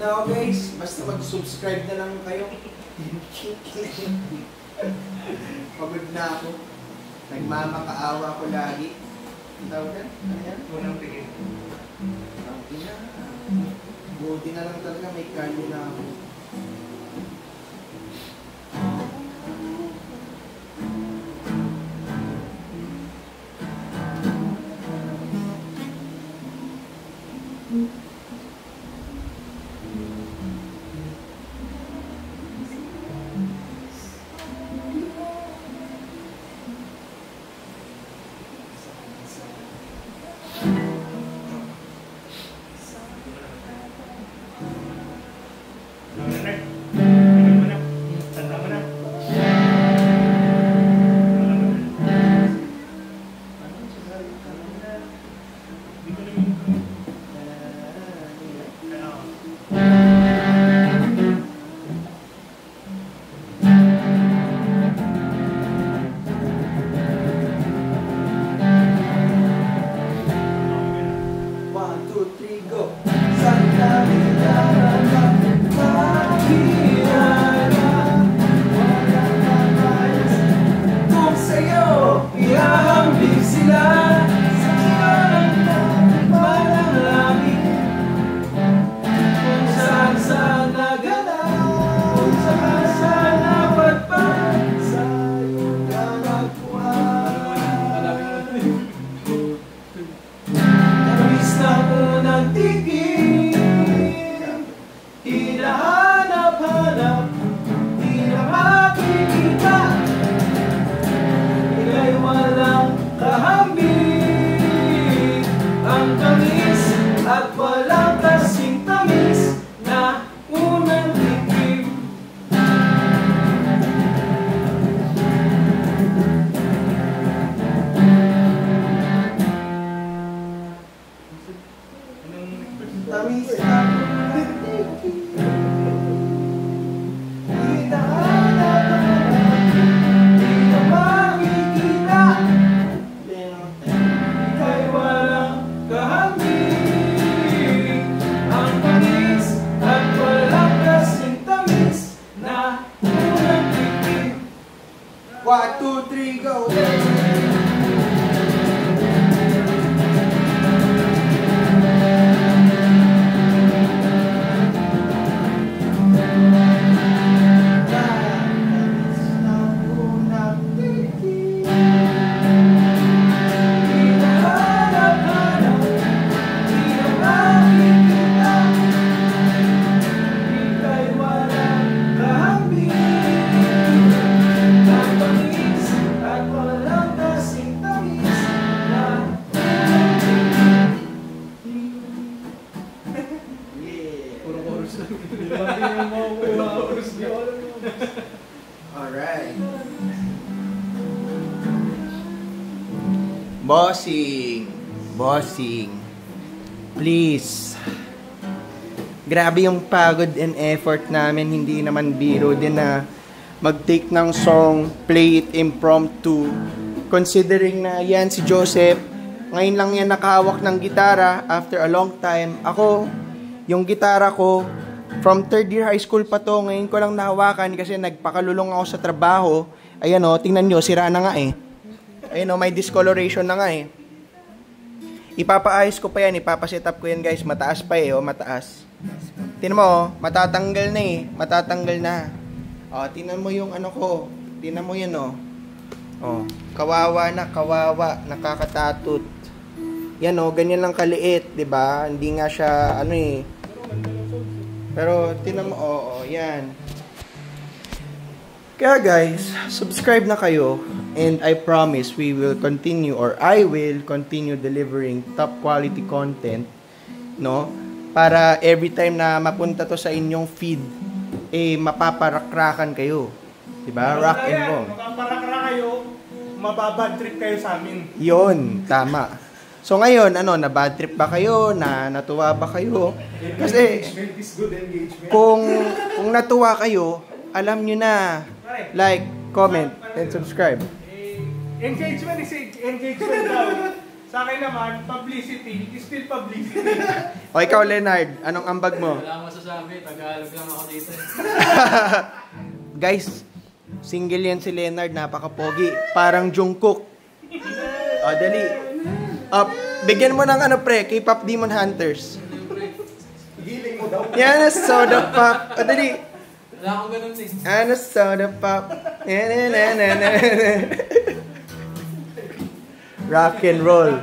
na ako guys. Basta mag-subscribe na lang kayo. Pagod na ako. Nagmamakaawa ko lagi. Ang tawag yan? Ano yan? Unang tingin. Buti na lang talaga may kalyo na ako. Alright. Bossing. Please. Grabe yung pagod and effort namin. Hindi naman biro din na mag-take ng song, play it impromptu. Considering na yan si Joseph, ngayon lang yan nakahawak ng gitara after a long time. Ako, yung gitara ko, from third year high school pa to, ngayon ko lang nahawakan kasi nagpakalulong ako sa trabaho. Ayan o, tingnan nyo, sira na nga eh. Ayan o, may discoloration na nga eh. Ipapaayos ko pa yan, ipapaset up ko yan guys, mataas pa eh, o mataas. Tingnan mo, matatanggal na eh, matatanggal na. O, tingnan mo yung ano ko, tingnan mo yan o. O, kawawa, nakakatatot. Yan o, ganyan lang kaliit, 'di ba? Hindi nga siya ano eh. Pero tingnan mo, yan. Kaya guys, subscribe na kayo and I promise we will continue or I will continue delivering top quality content, no? Para every time na mapunta to sa inyong feed, eh mapaparakrakan kayo. 'Di ba? Rock and roll. Mapaparakra kayo, mababad trip kayo sa amin. 'Yon, tama. So ngayon, ano, na bad trip ba kayo? Natuwa ba kayo? Kasi engagement is good engagement. kung natuwa kayo, alam nyo na. Like, comment, and subscribe. Engagement is engagement daw. Sa akin naman, publicity is still publicity. O ikaw, Leonard, anong ambag mo? Wala akong masasabi, Tagalog lang ako dito. Guys, single yan si Leonard, napaka-pogi. Parang Jungkook. O, dali. Bigyan mo ng ano pre, K-pop Demon Hunters. Giling mo daw. Yan na soda pop. O, dali. Wala akong ganun eh. Ano soda pop. Rock and roll.